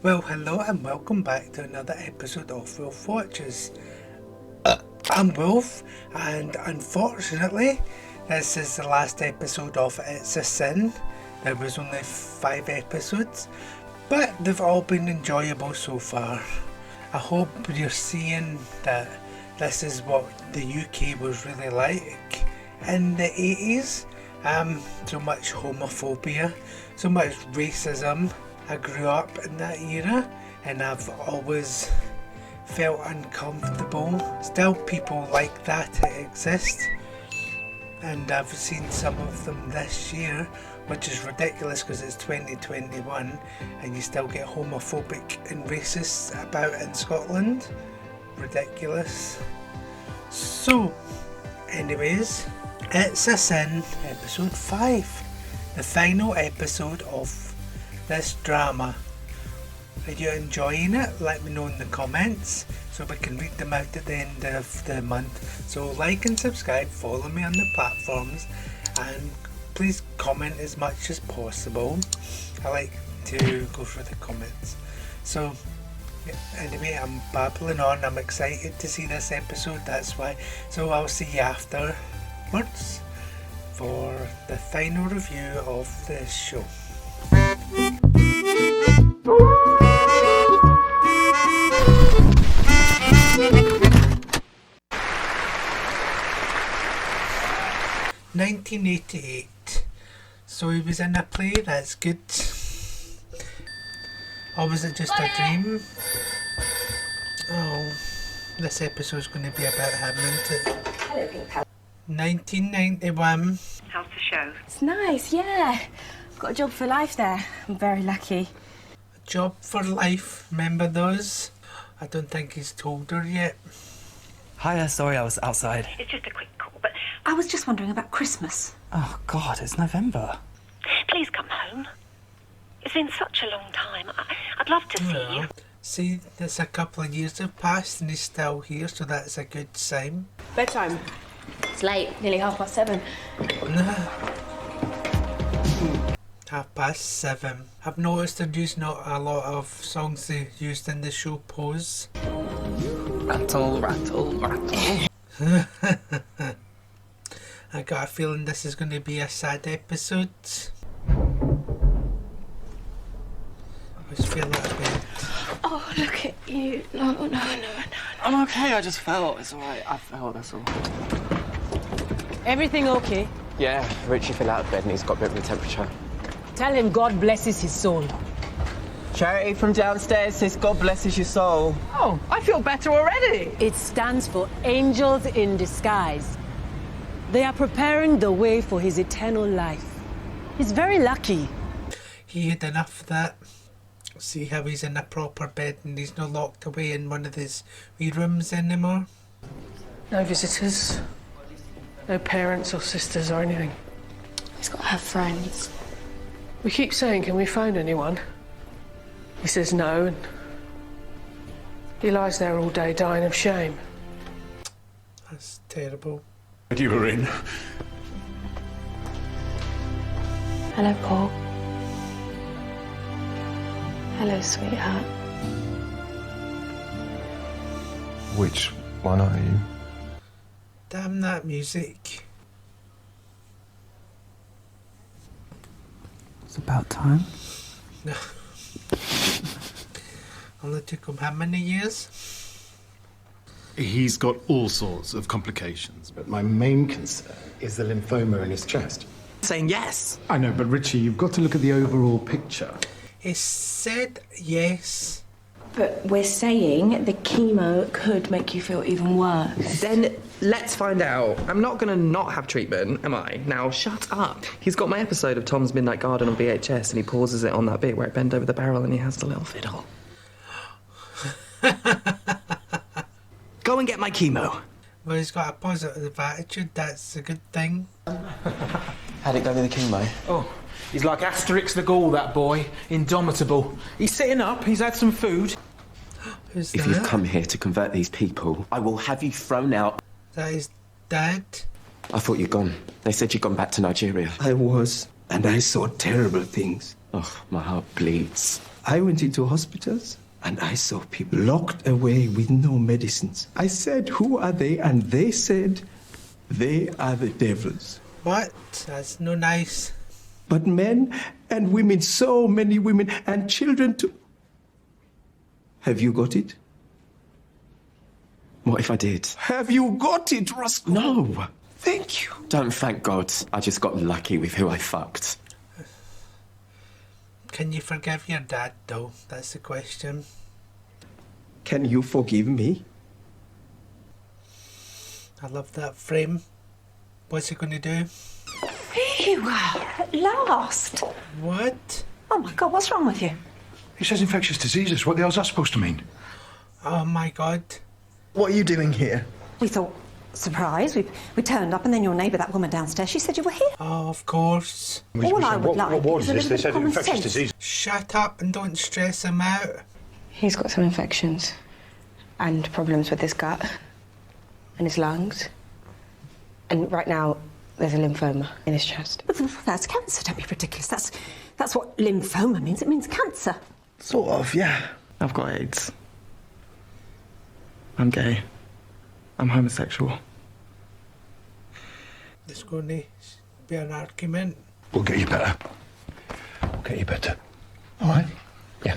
Well, hello and welcome back to another episode of Wölf Watches. I'm Wölf, and unfortunately, this is the last episode of It's a Sin. There was only 5 episodes, but they've all been enjoyable so far. I hope you're seeing that this is what the UK was really like in the 80s. So much homophobia, so much racism. I grew up in that era and I've always felt uncomfortable. Still, people like that exist, and I've seen some of them this year, which is ridiculous because it's 2021 and you still get homophobic and racist about in Scotland. Ridiculous. So, anyways, It's a Sin, episode 5, the final episode of this drama. Are you enjoying it? Let me know in the comments so we can read them out at the end of the month. So like and subscribe, follow me on the platforms, and please comment as much as possible. I like to go through the comments. So anyway, I'm babbling on. I'm excited to see this episode, that's why. So I'll see you afterwards for the final review of this show. (1988). So he was in a play, that's good. Or was it just a dream? Oh, this episode's going to be about him, isn't it? 1991. How's the show? It's nice, yeah. Got a job for life there. I'm very lucky. A job for life, remember those? I don't think he's told her yet. Hiya, sorry I was outside. It's just a quick call, but I was just wondering about Christmas. Oh God, it's November. Please come home. It's been such a long time. I'd love to see you. See, there's a couple of years have passed and he's still here, so that's a good sign. Bedtime. It's late, nearly 7:30. 7:30. I've noticed they're using a lot of songs they used in the show Pose. Rattle, rattle, rattle. I got a feeling this is going to be a sad episode. I just feel that way. Oh, look at you. No. I'm okay, I just fell. It's alright, I fell, that's all. Everything okay? Yeah, Richie fell out of bed and he's got a bit of a temperature. Tell him God blesses his soul. Charity from downstairs says God blesses your soul. Oh, I feel better already. It stands for Angels in Disguise. They are preparing the way for his eternal life. He's very lucky. He had enough of that. See how he's in a proper bed and he's not locked away in one of his wee rooms anymore. No visitors, no parents or sisters or anything. He's got to have friends. We keep saying, can we find anyone? He says no, and he lies there all day dying of shame. That's terrible. You were in. Hello, Paul. Hello, sweetheart. Which one are you? Damn that music. It's about time. Only took him how many years? He's got all sorts of complications. But my main concern is the lymphoma in his chest. Saying yes. I know, but Richie, you've got to look at the overall picture. He said yes. But we're saying the chemo could make you feel even worse. Then let's find out. I'm not gonna not have treatment, am I? Now shut up. He's got my episode of Tom's Midnight Garden on VHS and he pauses it on that bit where it bends over the barrel and he has the little fiddle. Go and get my chemo. Well, he's got a positive attitude, that's a good thing. How'd it go with the chemo? Oh, he's like Asterix the Gaul, that boy. Indomitable. He's sitting up, he's had some food. Who's If that? you've come here to convert these people, I will have you thrown out. That is Dad. I thought you'd gone. They said you'd gone back to Nigeria. I was, and I saw terrible things. Oh, my heart bleeds. I went into hospitals and I saw people locked away with no medicines. I said, who are they? And they said, they are the devils. What? That's no nice. But men and women, so many women and children too. Have you got it? What if I did? Have you got it, Roscoe? No. Thank you. Don't thank God. I just got lucky with who I fucked. Can you forgive your dad, though? That's the question. Can you forgive me? I love that frame. What's he going to do? Here you are, at last. What? Oh my God, what's wrong with you? He says infectious diseases. What the hell's that supposed to mean? Oh my God. What are you doing here? We thought, surprise, we turned up and then your neighbour, that woman downstairs, she said you were here. Oh, of course. All I would like what is was a this? little They bit said of common infectious sense. disease. Shut up and don't stress him out. He's got some infections and problems with his gut and his lungs. And right now, there's a lymphoma in his chest. But that's cancer, don't be ridiculous. That's what lymphoma means. It means cancer. Sort of, yeah. I've got AIDS. I'm gay. I'm homosexual. There's going to be an argument. We'll get you better. We'll get you better. All right? Yeah.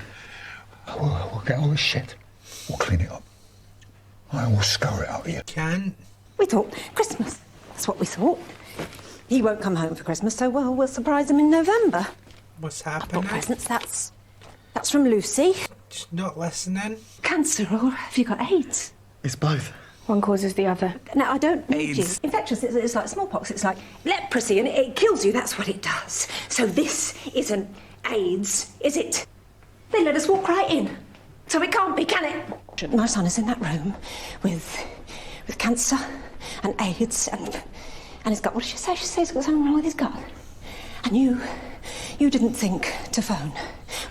We'll get all this shit. We'll clean it up. I will scour it out of you. Can't. We thought Christmas. That's what we thought. He won't come home for Christmas, so we'll surprise him in November. What's I've happening? got presents. That's from Lucy. She's not listening. Cancer, or have you got AIDS? It's both. One causes the other. Now, I don't need you. AIDS. Infectious, it's like smallpox, it's like leprosy, and it kills you, that's what it does. So this isn't AIDS, is it? They let us walk right in. So it can't be, can it? My son is in that room with cancer and AIDS and his gut. What did she say? She says he's got something wrong with his gut. And you didn't think to phone.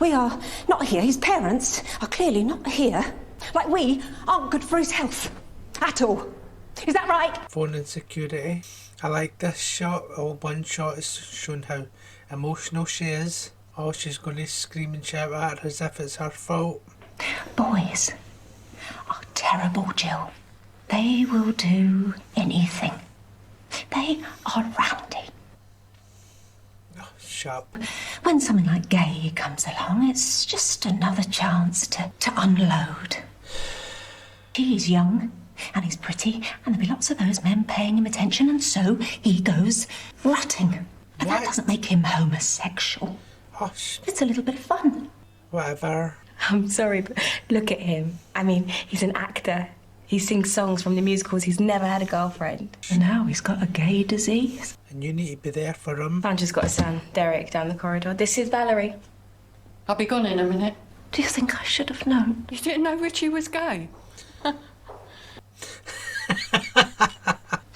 We are not here. His parents are clearly not here. Like we aren't good for his health. At all. Is that right? Phone insecurity. I like this shot. Oh, one shot is showing how emotional she is. Oh, she's going to scream and shout at her as if it's her fault. Boys are terrible, Jill. They will do anything. They are rowdy. Oh, shut up. When something like gay comes along, it's just another chance to unload. He's young. And he's pretty, and there'll be lots of those men paying him attention, and so he goes rutting. But that doesn't make him homosexual. Hush. It's a little bit of fun. Whatever. I'm sorry, but look at him. I mean, he's an actor. He sings songs from the musicals. He's never had a girlfriend. And now he's got a gay disease. And you need to be there for him. I've just got a son, Derek, down the corridor. This is Valerie. I'll be gone in a minute. Do you think I should have known? You didn't know Richie was gay?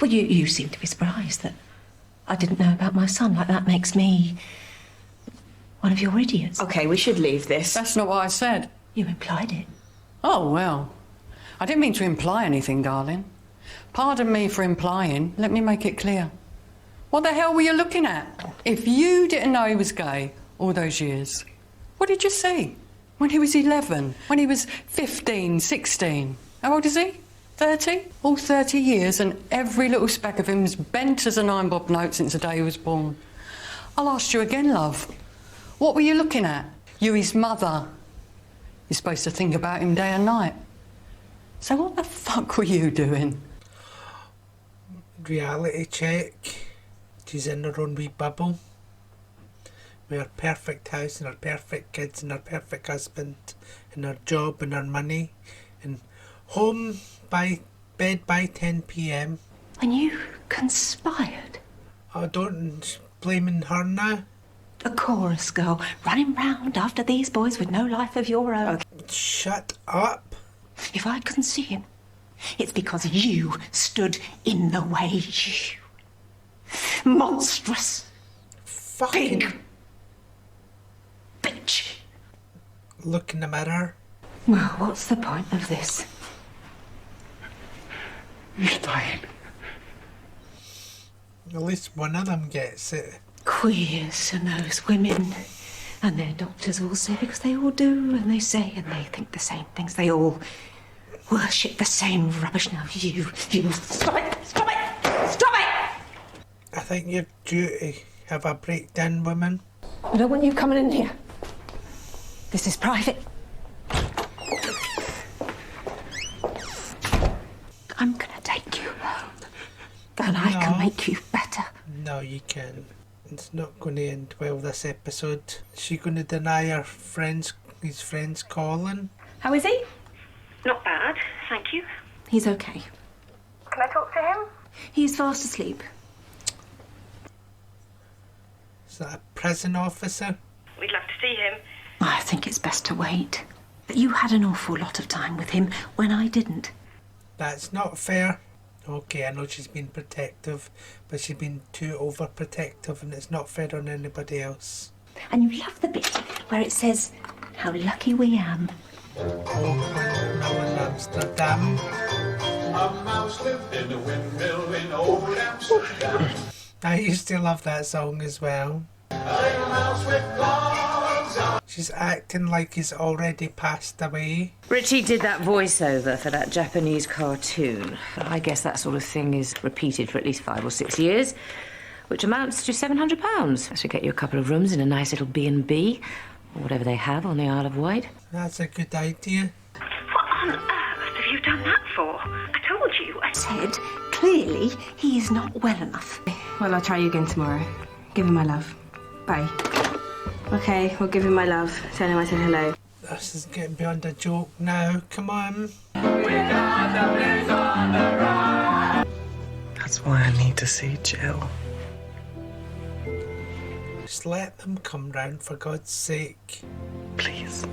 Well, you seem to be surprised that I didn't know about my son. Like, that makes me one of your idiots. Okay, we should leave this. That's not what I said. You implied it. Oh, well. I didn't mean to imply anything, darling. Pardon me for implying. Let me make it clear. What the hell were you looking at? If you didn't know he was gay all those years, what did you see? When he was 11? When he was 15, 16? How old is he? 30? All 30 years, and every little speck of him's bent as a 9-bob note since the day he was born. I'll ask you again, love. What were you looking at? You, his mother. You're supposed to think about him day and night. So what the fuck were you doing? Reality check. She's in her own wee bubble. With her perfect house and her perfect kids and her perfect husband and her job and her money and home by bed by 10 p.m. When you conspired. Oh, don't blaming her now. A chorus girl running round after these boys with no life of your own. Shut up. If I couldn't see him, it's because you stood in the way. You monstrous, fucking big bitch. Look in the mirror. Well, what's the point of this? He's dying. At least one of them gets it. Queers and those women And their doctors all say, because they all do, and they say, and they think the same things. They all worship the same rubbish. Now, you, stop it! Stop it! Stop it! I think you're due to have a breakdown, woman. I don't want you coming in here. This is private. I'm gonna take you home. And I can make you better. No, you can't. It's not going to end well, this episode. Is she going to deny her his friends calling? How is he? Not bad, thank you. He's okay. Can I talk to him? He's fast asleep. Is that a prison officer? We'd love to see him. I think it's best to wait. But you had an awful lot of time with him when I didn't. That's not fair. Okay, I know she's been protective, but she's been too overprotective, and it's not fair on anybody else. And you love the bit where it says, how lucky we am. Oh, Amsterdam. A mouse lived in a windmill in old Amsterdam. I used to love that song as well. A little mouse with claws on. She's acting like he's already passed away. Richie did that voiceover for that Japanese cartoon. I guess that sort of thing is repeated for at least 5 or 6 years, which amounts to £700. That should get you a couple of rooms in a nice little B&B, or whatever they have on the Isle of Wight. That's a good idea. What on earth have you done that for? I told you. I said, clearly, he is not well enough. Well, I'll try you again tomorrow. Give him my love. Bye. Okay, we'll give him my love. Tell him I said hello. This is getting beyond a joke now. Come on. That's why I need to see Jill. Just let them come round, for God's sake. Please.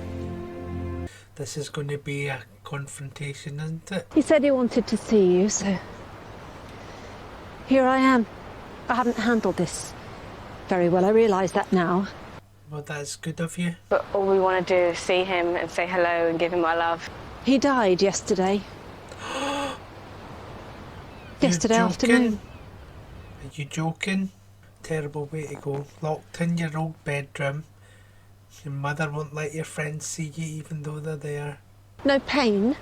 This is going to be a confrontation, isn't it? He said he wanted to see you, so here I am. I haven't handled this very well. I realise that now. Well, that's good of you. But all we want to do is see him and say hello and give him my love. He died yesterday. Yesterday afternoon. Are you joking? Terrible way to go. Locked in your old bedroom. Your mother won't let your friends see you even though they're there. No pain,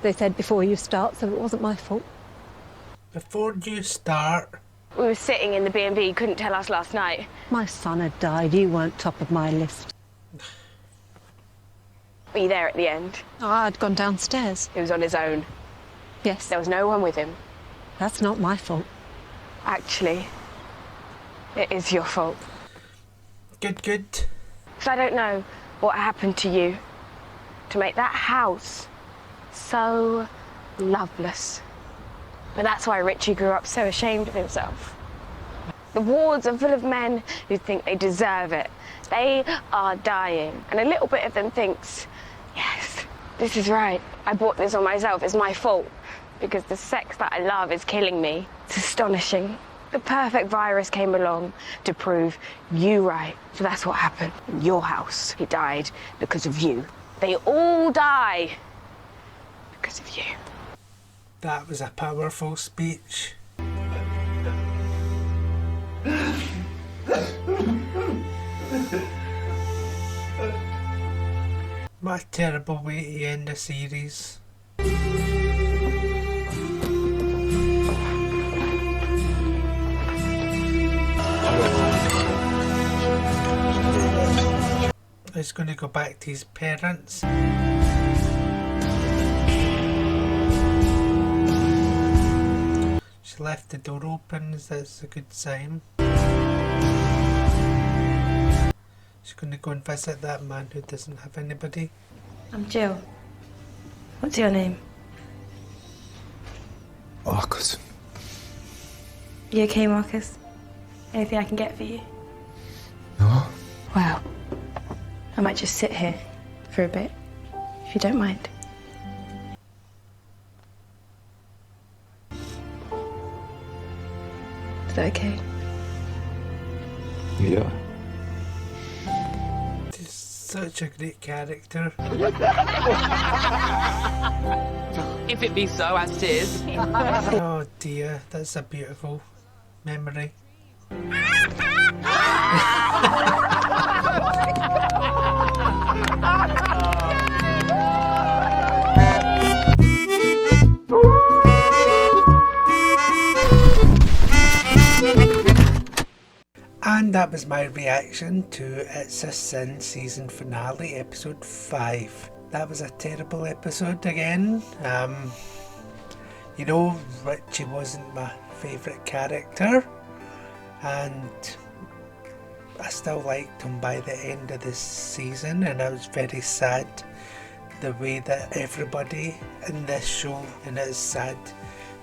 they said before you start, so it wasn't my fault. Before you start? We were sitting in the B&B, you couldn't tell us last night. My son had died, you weren't top of my list. Were you there at the end? Oh, I'd gone downstairs. He was on his own. Yes. There was no one with him. That's not my fault. Actually, it is your fault. Good, good. Because I don't know what happened to you to make that house so loveless. But that's why Richie grew up so ashamed of himself. The wards are full of men who think they deserve it. They are dying. And a little bit of them thinks, yes, this is right. I brought this on myself. It's my fault. Because the sex that I love is killing me. It's astonishing. The perfect virus came along to prove you right. So that's what happened. In your house, he died because of you. They all die because of you. That was a powerful speech. What a terrible way to end a series. He's going to go back to his parents. She left the door open, that's a good sign. She's going to go and visit that man who doesn't have anybody. I'm Jill. What's your name? Marcus. You okay, Marcus? Anything I can get for you? No. Well, I might just sit here for a bit, if you don't mind. Is that okay? Yeah. He's such a great character. If it be so, as 'tis. Oh dear, that's a beautiful memory. And that was my reaction to It's a Sin season finale, episode 5. That was a terrible episode again. You know, Richie wasn't my favourite character, and I still liked him by the end of this season, and I was very sad the way that everybody in this show, and it's sad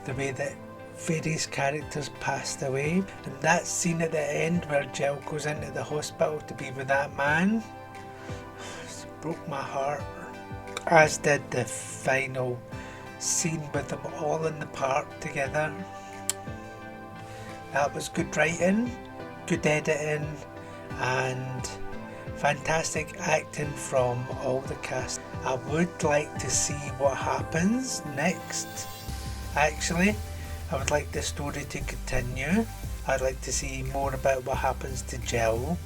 the way that various characters passed away. And that scene at the end where Jill goes into the hospital to be with that man, it broke my heart, as did the final scene with them all in the park together. That was good writing, good editing, and fantastic acting from all the cast. I would like to see what happens next. Actually, I would like the story to continue. I'd like to see more about what happens to Jill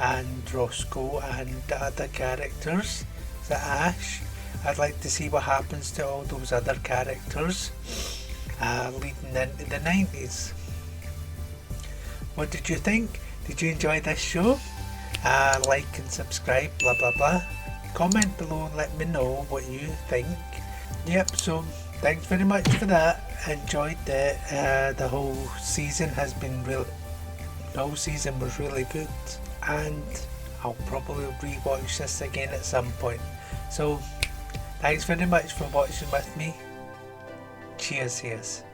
and Roscoe and the other characters, the Ash. I'd like to see what happens to all those other characters leading into the 90s. What did you think? Did you enjoy this show? Like and subscribe, blah blah blah. Comment below and let me know what you think. Yep, so thanks very much for that. Enjoyed it. The whole season has been real. The whole season was really good, and I'll probably rewatch this again at some point. So thanks very much for watching with me. Cheers.